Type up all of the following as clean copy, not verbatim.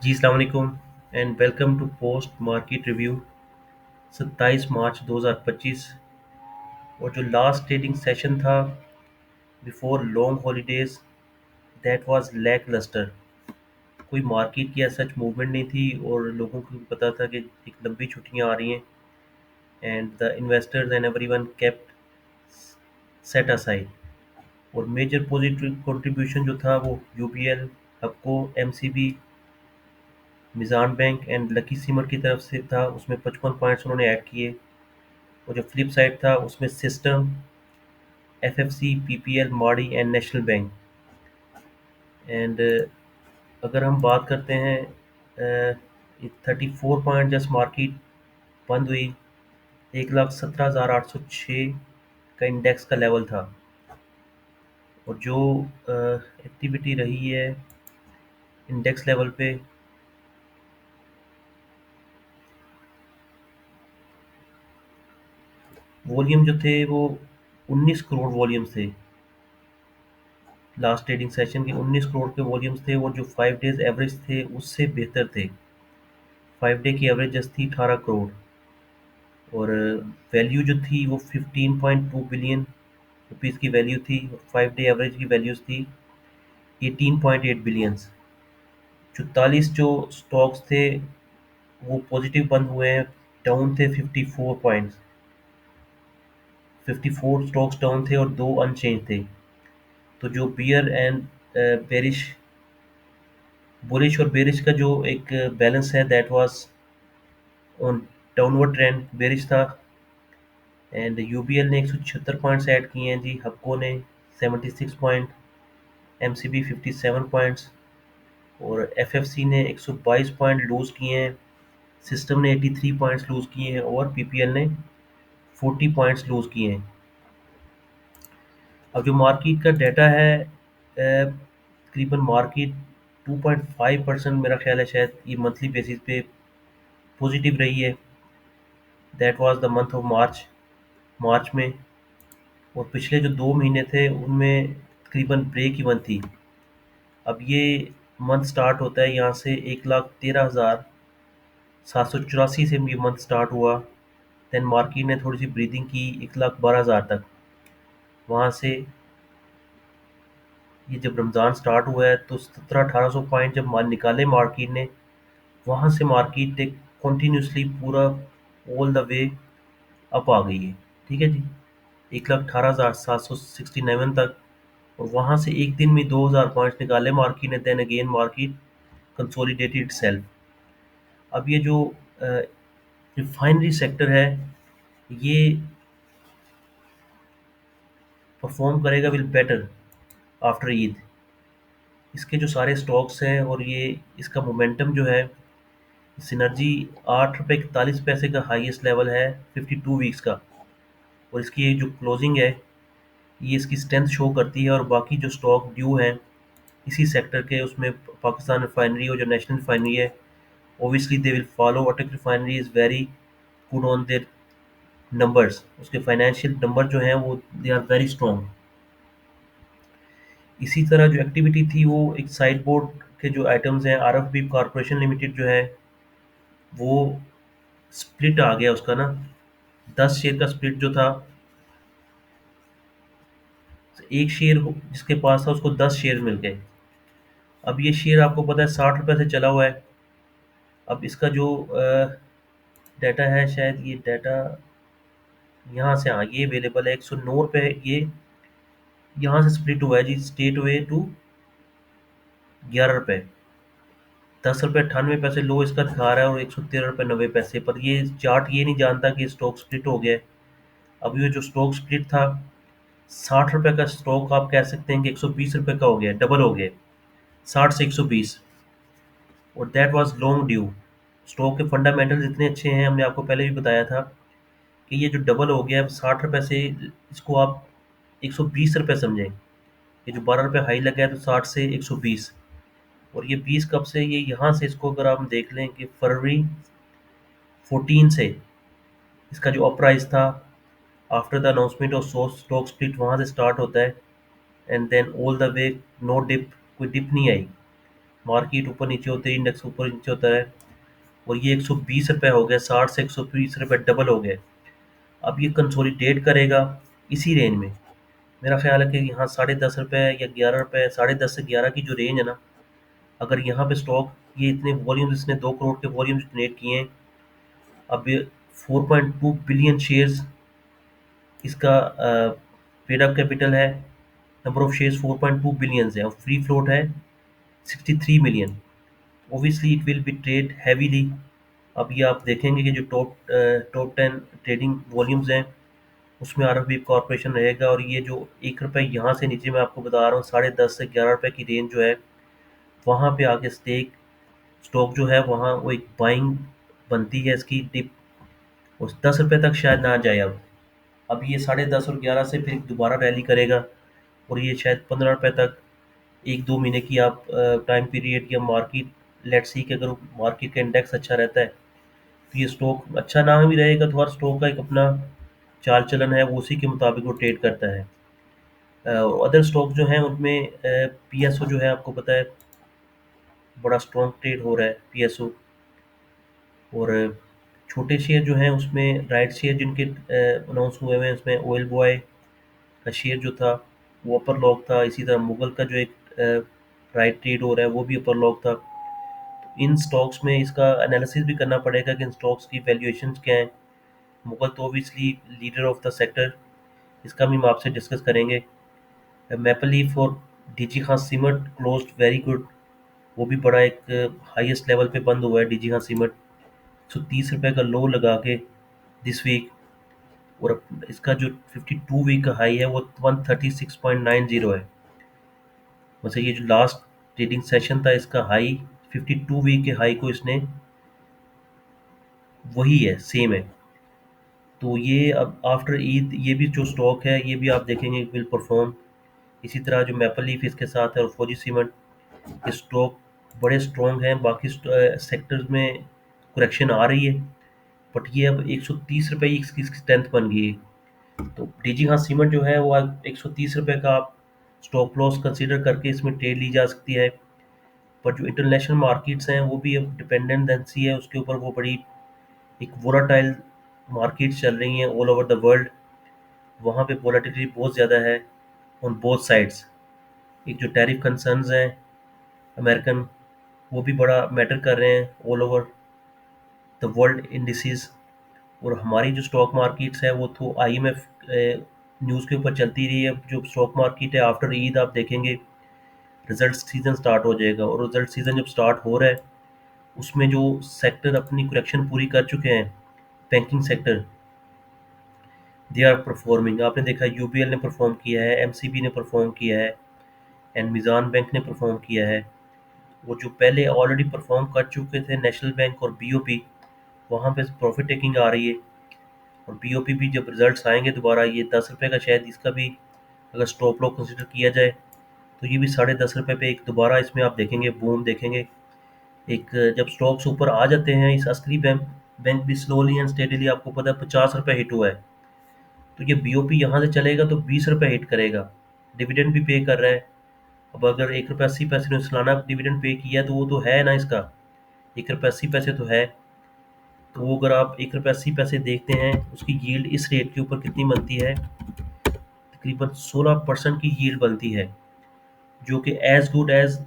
जी अस्सलाम वालेकुम and welcome to post market review 27 March 2025। और जो लास्ट ट्रेडिंग सेशन था before long holidays that was lacklustre. कोई मार्केट की सच मूवमेंट नहीं थी और लोगों को भी पता था कि एक लंबी छुट्टियां आ रही हैं and the investors and everyone kept set aside. और मेजर पॉजिटिव कंट्रीब्यूशन जो था वो UBL, Hubco, MCB, Meezan bank and lucky cement की तरफ से था। उसमें 55 पॉइंट्स उन्होंने ऐड किए। और जो फ्लिप साइड था उसमें सिस्टम, एफएफसी, पीपीएल, माड़ी एंड नेशनल बैंक। एंड अगर हम बात करते हैं 34 पॉइंट जस्ट मार्केट बंद हुई। 1,17,806 का इंडेक्स का लेवल था। और जो एक्टिविटी रही है इंडेक्स लेवल पे, वॉल्यूम जो थे वो 19 करोड़ वॉल्यूम्स थे। लास्ट ट्रेडिंग सेशन के 19 करोड़ के वॉल्यूम्स थे और जो 5 डेज एवरेज थे उससे बेहतर थे। 5 डे की एवरेज थी 18 करोड़। और वैल्यू जो थी वो 15.2 बिलियन रुपीज़ की वैल्यू थी। 5 डे एवरेज की वैल्यूज़ थी 18.8 बिलियंस। 44 जो स्टॉक्स थे वो पॉजिटिव बंद हुए हैं। डाउन थे 54 पॉइंट्स। 54 स्टॉक्स डाउन थे और दो अनचेंज थे। तो जो बियर एंड बेरिश बुलिश और बेरिश का जो एक बैलेंस है that was on downward trend, bearish था। एंड यूबीएल ने 176 पॉइंट्स ऐड किए हैं जी, हपको ने 76 पॉइंट, एमसीबी 57 पॉइंट्स और एफएफसी ने 122 पॉइंट लूज़ किए हैं। सिस्टम ने 83 पॉइंट्स लूज़ किए हैं और पीपीएल ने 40 पॉइंट्स लूज़ किए हैं। अब जो मार्केट का डाटा है तकरीबन मार्केट 2.5% मेरा ख्याल है शायद ये मंथली बेसिस पे पॉजिटिव रही है। That was the month of March. March में और पिछले जो 2 महीने थे उनमें तकरीबन ब्रेक इवन थी। अब ये मंथ स्टार्ट होता है यहाँ से 1,13,784 से ये मंथ स्टार्ट हुआ। देन मार्केट ने थोड़ी सी ब्रीदिंग की 1,12,000 तक। वहाँ से ये जब रमज़ान स्टार्ट हुआ है तो 17-1800 पॉइंट जब माल निकाले मार्केट ने, वहाँ से मार्केट एक कंटिन्यूसली पूरा ऑल द वे अप आ गई है। ठीक है जी, 1,18,769 तक। और वहाँ से एक दिन में 2,000 पॉइंट्स निकाले मार्केट ने। Then again market consolidated itself. अब ये जो रिफाइनरी सेक्टर है ये परफॉर्म करेगा विल बेटर आफ्टर ईद। इसके जो सारे स्टॉक्स हैं और ये इसका मोमेंटम जो है, सिनर्जी 8 रुपये 41 पैसे का हाईएस्ट लेवल है 52 वीक्स का। और इसकी ये जो क्लोजिंग है ये इसकी स्ट्रेंथ शो करती है। और बाकी जो स्टॉक ड्यू हैं इसी सेक्टर के, उसमें पाकिस्तान रिफाइनरी और जो नेशनल रिफाइनरी है, obviously they will follow। अटक refinery is very good on their numbers. उसके फाइनेंशियल नंबर जो हैं वो दे आर वेरी स्ट्रॉन्ग। इसी तरह जो एक्टिविटी थी वो एक साइड बोर्ड के जो आइटम्स हैं, आरएफबी कॉरपोरेशन लिमिटेड जो है वो स्प्लिट आ गया उसका ना। 10 शेयर का स्प्लिट जो था, एक शेयर जिसके पास था उसको 10 शेयर मिल गए। अब ये शेयर आपको पता है 60 रुपये से चला हुआ है। अब इसका जो डाटा है, शायद ये डाटा यहाँ से, हाँ ये अवेलेबल है 109 रुपये। ये यहाँ से स्प्लिट हुआ है जी, स्टेट वे टू 11 रुपये। 10 रुपये 98 पैसे लो इसका दिखा रहा है और 113 रुपये 90 पैसे पर। ये चार्ट ये नहीं जानता कि स्टॉक स्प्लिट हो गया है। अब ये जो स्टॉक स्प्लिट था, 60 रुपये का स्टॉक आप कह सकते हैं कि 120 रुपये का हो गया, डबल हो गया, 60 से 120। और that was long due. Stock के फंडामेंटल्स इतने अच्छे हैं, हमने आपको पहले भी बताया था कि ये जो डबल हो गया है 60 रुपये से, इसको आप 120 रुपये समझें। ये जो 12 रुपये हाई लगा है तो 60 से 120। और ये 20 कब से, ये यहाँ से इसको अगर आप देख लें कि फरवरी 14 से इसका जो अप प्राइस था after the announcement of stock split वहाँ से स्टार्ट होता है। And then all the way no dip, कोई डिप नहीं आई। मार्केट ऊपर नीचे होते है, इंडेक्स ऊपर नीचे होता है, और ये 120 रुपये हो गए, 60 से 120 रुपये डबल हो गए। अब ये कंसोलिडेट करेगा इसी रेंज में। मेरा ख्याल है कि यहाँ 10.5 रुपये या 11 रुपये, 10.5 से 11 की जो रेंज है ना, अगर यहाँ पे स्टॉक, ये इतने वॉल्यूम, इसने 2 करोड़ के वॉल्यूम जनरेट किए हैं। अब ये 4.2 बिलियन शेयर्स इसका पेड अप कैपिटल है। नंबर ऑफ शेयर्स 4.2 बिलियन है और फ्री फ्लोट है 63 million. Obviously it will be trade heavily. अब ये आप देखेंगे कि जो टॉप 10 ट्रेडिंग वॉल्यूम्स हैं उसमें आरबी कॉरपोरेशन रहेगा। और ये जो 1 रुपये यहाँ से नीचे मैं आपको बता रहा हूँ, 10.5 से 11 रुपये की रेंज जो है, वहाँ पे आके स्टॉक जो है वहाँ वो एक बाइंग बनती है इसकी डिप। उस 10 रुपये तक शायद ना जाए। अब ये 10.5 और 11 से फिर दोबारा रैली करेगा, और ये शायद 15 रुपये तक, 1-2 महीने की आप टाइम पीरियड या मार्केट, लेट्स सी कि अगर मार्केट का इंडेक्स अच्छा रहता है तो ये स्टॉक अच्छा ना भी रहेगा, तो हर स्टॉक का एक अपना चाल चलन है, वो उसी के मुताबिक वो ट्रेड करता है। अदर स्टॉक जो हैं उनमें पीएसओ जो है, आपको पता है बड़ा स्ट्रॉन्ग ट्रेड हो रहा है पीएसओ। और छोटे शेयर जो हैं उसमें राइट शेयर जिनके अनाउंस हुए हुए हैं, उसमें ऑयल बॉय का शेयर जो था वो अपर लॉक था। इसी तरह मुगल का जो एक राइट ट्रेड हो रहा है वो भी अपर लॉक था। तो इन स्टॉक्स में इसका एनालिसिस भी करना पड़ेगा कि इन स्टॉक्स की वैल्यूएशंस क्या हैं। मुगल तो obviously leader of the sector, इसका भी हम आपसे डिस्कस करेंगे। मैपल लीफ और DG Khan cement closed very good, वो भी बड़ा एक हाईएस्ट लेवल पे बंद हुआ है डीजी खान सीमेंट, 130 रुपये का लो लगा के दिस वीक। और इसका जो 52 वीक का हाई है वो 136.90 है। वैसे ये जो लास्ट ट्रेडिंग सेशन था इसका हाई, 52 वीक के हाई को इसने, वही है, सेम है। तो ये अब आफ्टर ईद ये भी जो स्टॉक है ये भी आप देखेंगे विल परफॉर्म। इसी तरह जो मैपल लीफ इसके साथ है और फौजी सीमेंट, ये स्टॉक बड़े स्ट्रॉन्ग हैं। बाकी सेक्टर्स में करेक्शन आ रही है, बट ये अब 130 रुपये की इसकी स्ट्रेंथ बन गई है। तो डीजी हाँ सीमेंट जो है वो आज 130 रुपये का आप स्टॉप लॉस कंसीडर करके इसमें ट्रेड ली जा सकती है। पर जो इंटरनेशनल मार्केट्स हैं वो भी अब डिपेंडेंसी है उसके ऊपर, वो बड़ी एक वोलाटाइल मार्केट्स चल रही हैं ऑल ओवर द वर्ल्ड। वहाँ पे वोलेटिलिटी बहुत ज़्यादा है ऑन बोथ साइड्स। एक जो टैरिफ कंसर्न्स हैं अमेरिकन, वो भी बड़ा मैटर कर रहे हैं all over the world indices. और हमारी जो स्टॉक मार्केट्स है वो तो आईएमएफ न्यूज़ के ऊपर चलती रही है। जो स्टॉक मार्केट है आफ्टर ईद आप देखेंगे रिजल्ट सीजन स्टार्ट हो जाएगा, और रिजल्ट सीजन जब स्टार्ट हो रहा है उसमें जो सेक्टर अपनी करेक्शन पूरी कर चुके हैं, banking sector, they are performing. आपने देखा यूबीएल ने परफॉर्म किया है, एमसीबी ने परफॉर्म किया है, एंड मिज़ान बैंक ने परफॉर्म किया है। वो जो पहले ऑलरेडी परफॉर्म कर चुके थे नेशनल बैंक और बीओपी, वहाँ पे प्रॉफिट टेकिंग आ रही है। और बीओपी भी जब रिजल्ट्स आएंगे दोबारा, ये 10 रुपये का शायद इसका भी अगर स्टॉप लॉस कंसिडर किया जाए तो ये भी 10.5 रुपये पे एक दोबारा इसमें आप देखेंगे बूम देखेंगे। एक जब स्टॉक्स ऊपर आ जाते हैं, इस असली बैंक बैंक भी स्लोली एंड स्टेडीली, आपको पता है 50 रुपये हिट हुआ है। तो ये बीओपी यहाँ से चलेगा तो 20 रुपये हिट करेगा। डिविडेंड भी पे कर रहा है। अब अगर 1 रुपये 80 पैसे ने सालाना डिविडेंड पे किया तो वो तो है ना इसका, 1 रुपये 80 पैसे तो है। तो वो अगर आप 1 रुपये 80 पैसे देखते हैं, उसकी यील्ड इस रेट के ऊपर कितनी बनती है, तकरीबन 16% की यील्ड बनती है, जो कि as good as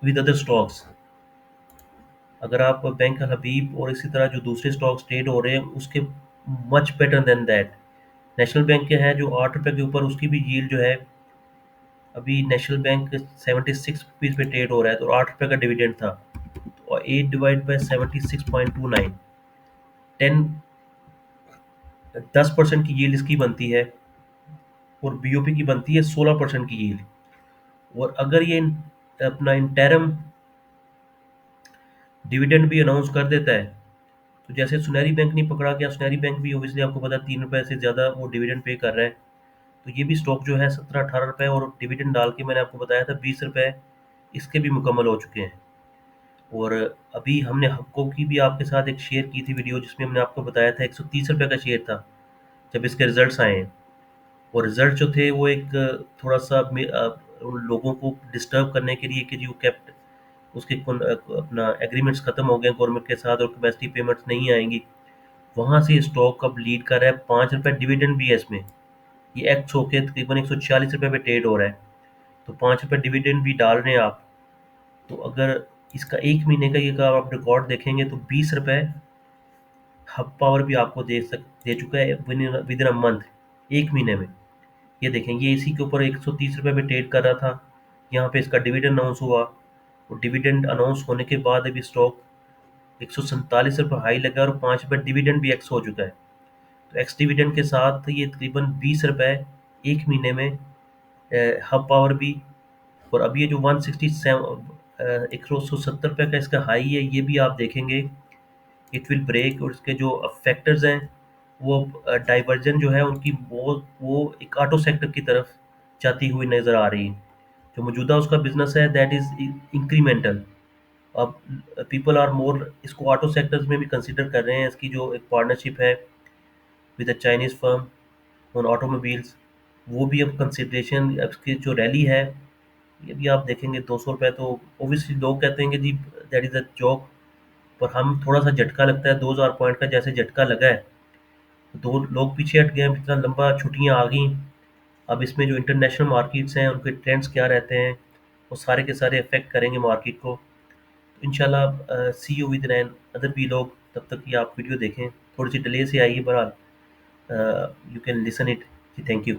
with other stocks. अगर आप बैंक हबीब और इसी तरह जो दूसरे स्टॉक्स ट्रेड हो रहे हैं उसके much better than that. National bank के है जो 8 रुपये के ऊपर, उसकी भी यील्ड जो है, अभी नेशनल बैंक 76 रुपीज़ पे ट्रेड हो रहा है, तो 8 रुपये का डिविडेंड था। तो 8 डिवाइड बाई 76.29, 10% की यील्ड इसकी बनती है, और बीओपी की बनती है 16% की यील्ड। और अगर ये अपना इंटरम डिविडेंड भी अनाउंस कर देता है, तो जैसे सुनहरी बैंक नहीं पकड़ा गया, सुनहरी बैंक भी ऑब्वियसली आपको पता है 3 रुपये से ज़्यादा वो डिविडेंड पे कर रहा है। तो ये भी स्टॉक जो है 17-18 रुपये, और डिविडेंड डाल के मैंने आपको बताया था 20 रुपये, इसके भी मुकम्मल हो चुके हैं। और अभी हमने हक्को की भी आपके साथ एक शेयर की थी वीडियो, जिसमें हमने आपको बताया था 130 रुपये का शेयर था जब इसके रिजल्ट्स आए हैं। और रिजल्ट जो थे वो एक थोड़ा सा उन लोगों को डिस्टर्ब करने के लिए कि जी वो केप्ट उसके अपना एग्रीमेंट्स खत्म हो गए गवर्नमेंट के साथ और कैपेसिटी पेमेंट्स नहीं आएंगी, वहां से स्टॉक अब लीड कर रहा है। 5 रुपये डिविडेंड भी है इसमें। ये एक्ट होके तकरीबन 140 रुपये पे ट्रेड हो रहा है। तो 5 रुपये डिविडेंड भी डाल रहे हैं आप। तो अगर इसका एक महीने का ये अगर आप रिकॉर्ड देखेंगे तो 20 रुपये हब पावर भी आपको दे चुका है विद इन अ मंथ, एक महीने में। ये देखें, ये इसी के ऊपर 130 रुपये पे ट्रेड कर रहा था। यहाँ पे इसका डिविडेंड अनाउंस हुआ, और डिविडेंड अनाउंस होने के बाद अभी स्टॉक 147 रुपये हाई लगा और 5 रुपये डिविडेंड भी एक्स हो चुका है। तो एक्स डिविडेंड के साथ ये तकरीबन 20 रुपये एक महीने में हब पावर भी। और अब ये जो 167 170 रुपये का इसका हाई है, ये भी आप देखेंगे इट विल ब्रेक। और इसके जो फैक्टर्स हैं वो डाइवर्जन जो है उनकी, वो एक ऑटो सेक्टर की तरफ जाती हुई नज़र आ रही है। जो मौजूदा उसका बिजनेस है दैट इज़ इंक्रीमेंटल। अब पीपल आर मोर इसको ऑटो सेक्टर्स में भी कंसिडर कर रहे हैं। इसकी जो एक पार्टनरशिप है with a Chinese firm on automobiles, वो भी अब कंसिडरेशन। अब इसकी जो रैली है ये भी आप देखेंगे 200 रुपये। तो ओबियसली लोग कहते हैं कि जी दैट इज़ अ जॉक, पर हम थोड़ा सा झटका लगता है 2000 पॉइंट का, जैसे झटका लगा है तो लोग पीछे हट गए हैं। इतना लंबा छुट्टियां आ गई। अब इसमें जो इंटरनेशनल मार्केट्स हैं उनके ट्रेंड्स क्या रहते हैं, वो सारे के सारे अफेक्ट करेंगे मार्केट को। तो इंशाल्लाह सी यू विद एन अदर भी लोग, तब तक ये आप वीडियो देखें। थोड़ी सी डिले से आइए, बहरहाल यू कैन लिसन इट। जी थैंक यू।